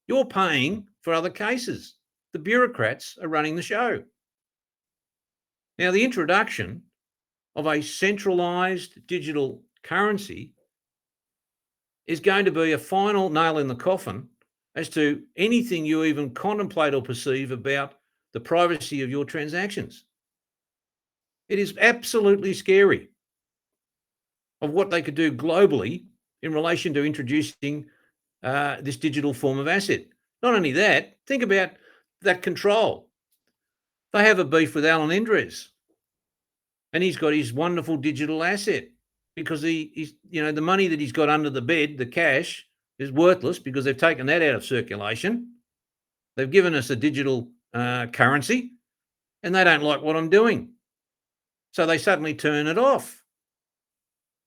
You're paying for other cases. The bureaucrats are running the show. Now, the introduction of a centralised digital currency is going to be a final nail in the coffin as to anything you even contemplate or perceive about the privacy of your transactions. It is absolutely scary of what they could do globally in relation to introducing this digital form of asset. Not only that, think about that control. They have a beef with Alan Endres. and he's got his wonderful digital asset because he's the money that he's got under the bed, the cash, is worthless because they've taken that out of circulation. They've given us a digital currency, and they don't like what I'm doing. So they suddenly turn it off.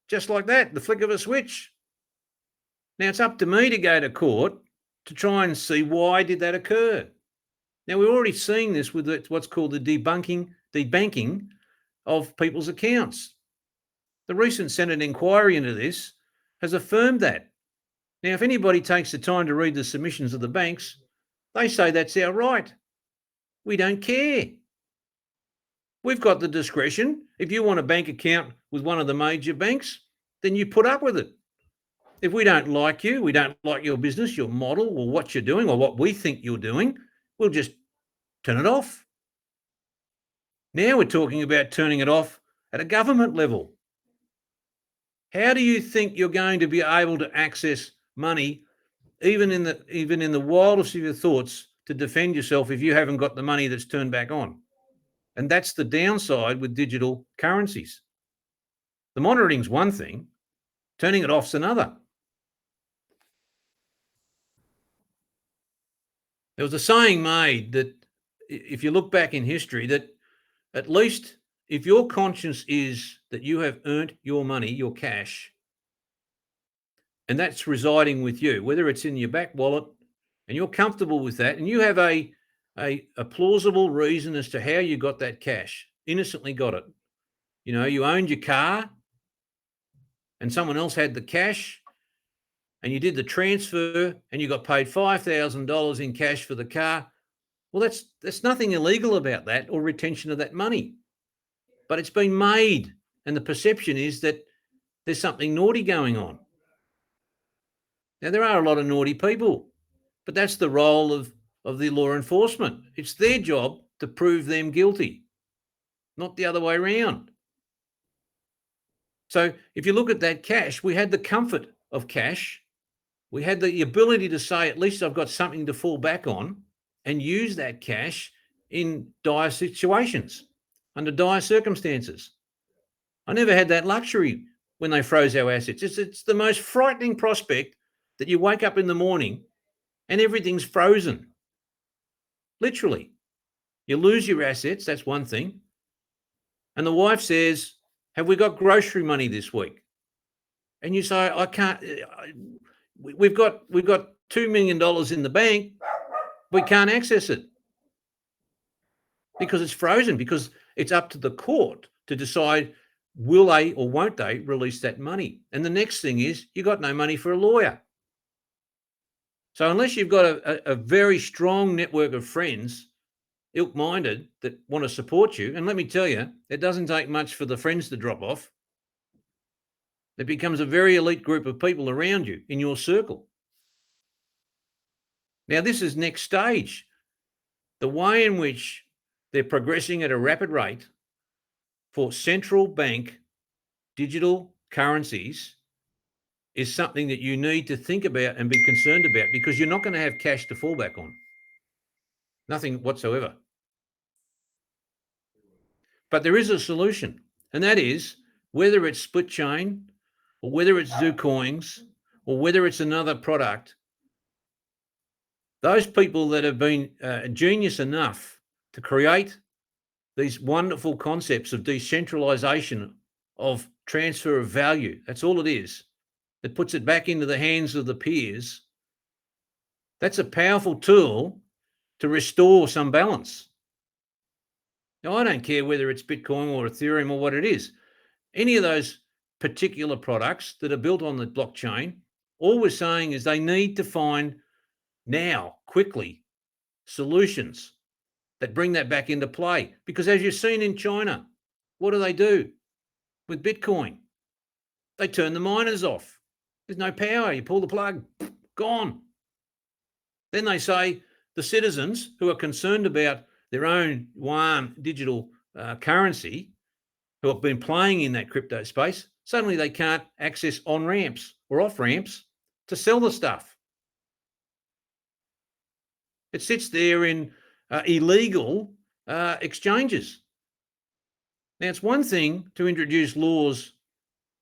Just like that, the flick of a switch. Now, it's up to me to go to court to try and see why did that occur. Now, we're already seeing this with what's called the debanking of people's accounts. The recent Senate inquiry into this has affirmed that. Now, if anybody takes the time to read the submissions of the banks, they say that's our right. We don't care. We've got the discretion. If you want a bank account with one of the major banks, then you put up with it. If we don't like you, we don't like your business, your model, or what you're doing, or what we think you're doing, we'll just turn it off. Now we're talking about turning it off at a government level. How do you think you're going to be able to access money, even in the wildest of your thoughts, to defend yourself if you haven't got the money that's turned back on? And that's the downside with digital currencies. The monitoring's one thing, turning it off's another. There was a saying made that if you look back in history, that at least if your conscience is that you have earned your money, your cash, and that's residing with you, whether it's in your back wallet and you're comfortable with that, and you have a plausible reason as to how you got that cash, innocently got it. You owned your car and someone else had the cash and you did the transfer and you got paid $5,000 in cash for the car. Well, that's nothing illegal about that or retention of that money. But it's been made, and the perception is that there's something naughty going on. Now, there are a lot of naughty people, but that's the role of the law enforcement. It's their job to prove them guilty, not the other way around. So if you look at that cash, we had the comfort of cash. We had the ability to say, at least I've got something to fall back on and use that cash in dire situations, under dire circumstances. I never had that luxury when they froze our assets. It's the most frightening prospect that you wake up in the morning and everything's frozen. Literally. You lose your assets, that's one thing. And the wife says, have we got grocery money this week? And you say, I can't, we've got $2 million in the bank. We can't access it because it's frozen, because it's up to the court to decide will they or won't they release that money. And the next thing is you got no money for a lawyer. So unless you've got a very strong network of friends, ilk-minded, that want to support you, and let me tell you, it doesn't take much for the friends to drop off. It becomes a very elite group of people around you in your circle. Now, this is next stage. The way in which they're progressing at a rapid rate for central bank digital currencies is something that you need to think about and be concerned about, because you're not going to have cash to fall back on. Nothing whatsoever. But there is a solution, and that is whether it's split chain or whether it's ZuCoins or whether it's another product, those people that have been genius enough to create these wonderful concepts of decentralization, of transfer of value, that's all it is, that puts it back into the hands of the peers, that's a powerful tool to restore some balance. Now, I don't care whether it's Bitcoin or Ethereum or what it is. Any of those particular products that are built on the blockchain, all we're saying is they need to find now, quickly, solutions that bring that back into play. Because as you've seen in China, what do with Bitcoin? They turn the miners off. There's no power. You pull the plug, gone. Then they say the citizens who are concerned about their own yuan digital currency, who have been playing in that crypto space, suddenly they can't access on-ramps or off-ramps to sell the stuff. It sits there in illegal exchanges. Now, it's one thing to introduce laws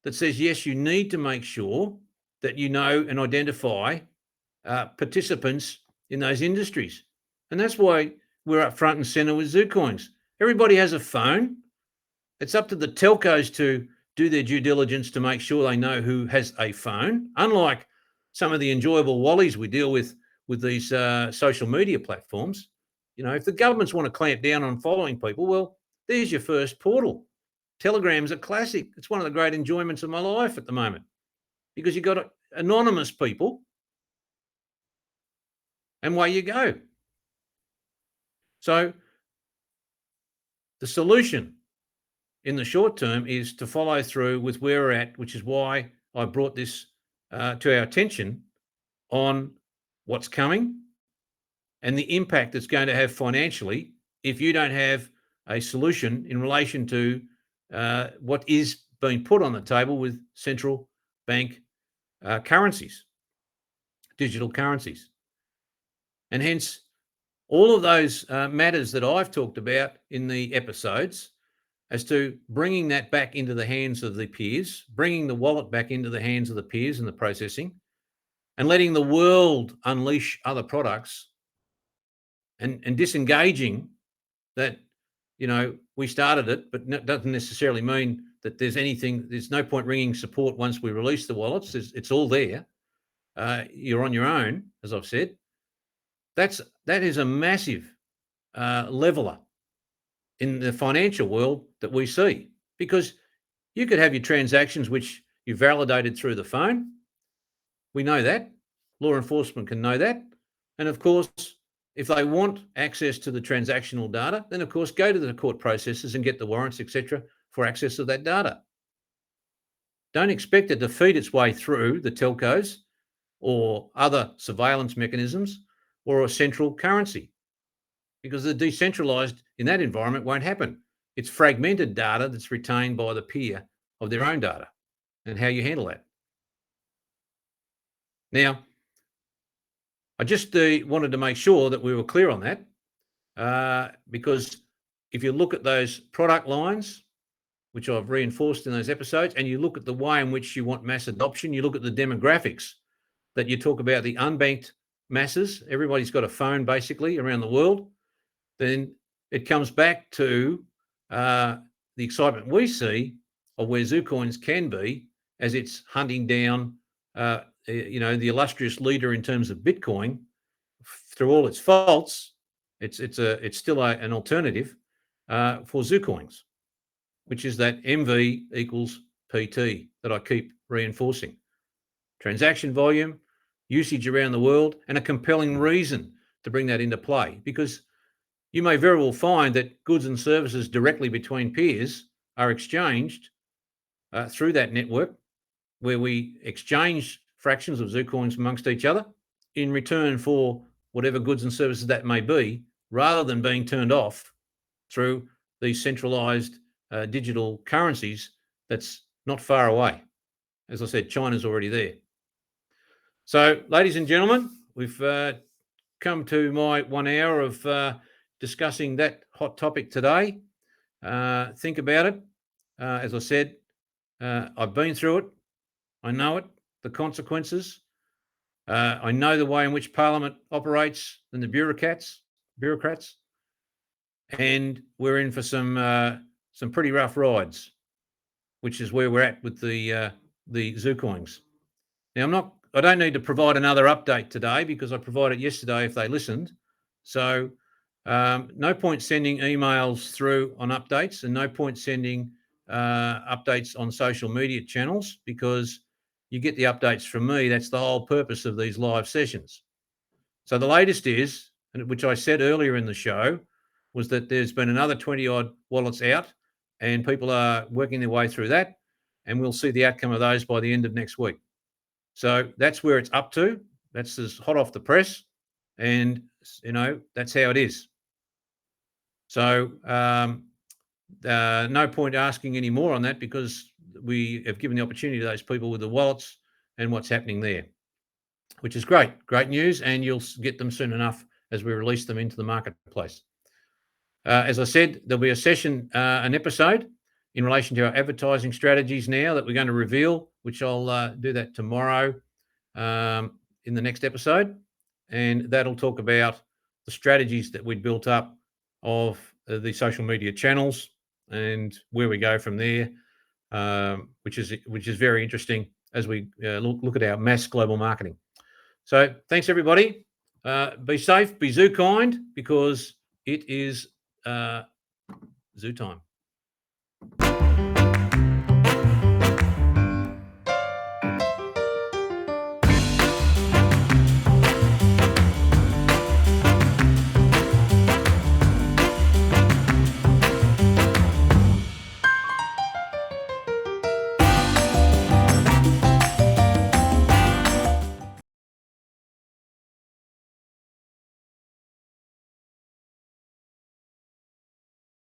that says, yes, you need to make sure that you know and identify participants in those industries. And that's why we're up front and center with ZuCoins. Everybody has a phone. It's up to the telcos to do their due diligence to make sure they know who has a phone. Unlike some of the enjoyable wallies we deal with these social media platforms, if the governments want to clamp down on following people, well, there's your first portal. Telegram's a classic. It's one of the great enjoyments of my life at the moment because you've got anonymous people and away you go. So the solution in the short term is to follow through with where we're at, which is why I brought this to our attention on what's coming and the impact it's going to have financially if you don't have a solution in relation to what is being put on the table with central bank currencies, digital currencies. And hence, all of those matters that I've talked about in the episodes as to bringing that back into the hands of the peers, bringing the wallet back into the hands of the peers in the processing, and letting the world unleash other products and disengaging that, we started it, but it doesn't necessarily mean that there's no point ringing support once we release the wallets. It's all there. You're on your own, as I've said. That is a massive leveler in the financial world that we see, because you could have your transactions which you validated through the phone. We know that. Law enforcement can know that. And of course, if they want access to the transactional data, then of course go to the court processes and get the warrants, etc., for access to that data. Don't expect it to feed its way through the telcos or other surveillance mechanisms or a central currency, because the decentralized in that environment won't happen. It's fragmented data that's retained by the peer of their own data, and how you handle that. Now, I just wanted to make sure that we were clear on that, because if you look at those product lines, which I've reinforced in those episodes, and you look at the way in which you want mass adoption, you look at the demographics that you talk about, the unbanked masses, everybody's got a phone basically around the world, then it comes back to the excitement we see of where ZuCoins can be as it's hunting down, the illustrious leader in terms of Bitcoin. Through all its faults, it's still an alternative for ZuCoins, which is that MV equals PT that I keep reinforcing. Transaction volume, usage around the world, and a compelling reason to bring that into play, because you may very well find that goods and services directly between peers are exchanged through that network, where we exchange fractions of ZuCoins amongst each other in return for whatever goods and services that may be, rather than being turned off through these centralized digital currencies that's not far away. As I said, China's already there. So, ladies and gentlemen, we've come to my 1 hour of discussing that hot topic today. Think about it. As I said, I've been through it. I know it, the consequences. I know the way in which Parliament operates and the bureaucrats, and we're in for some pretty rough rides, which is where we're at with the ZuCoins. Now, I don't need to provide another update today because I provided yesterday if they listened. So no point sending emails through on updates, and no point sending updates on social media channels, because you get the updates from me. That's the whole purpose of these live sessions. So the latest is, and which I said earlier in the show, was that there's been another 20 odd wallets out, and people are working their way through that, and we'll see the outcome of those by the end of next week. So that's where it's up to. That's as hot off the press, and that's how it is. So no point asking any more on that, because we have given the opportunity to those people with the wallets and what's happening there, which is great news, and you'll get them soon enough as we release them into the marketplace. As I said, there'll be a session, an episode in relation to our advertising strategies now that we're going to reveal, which I'll do that tomorrow in the next episode. And that'll talk about the strategies that we'd built up of the social media channels and where we go from there, which is very interesting as we look at our mass global marketing. So thanks, everybody. Be safe, be zoo kind, because it is zoo time.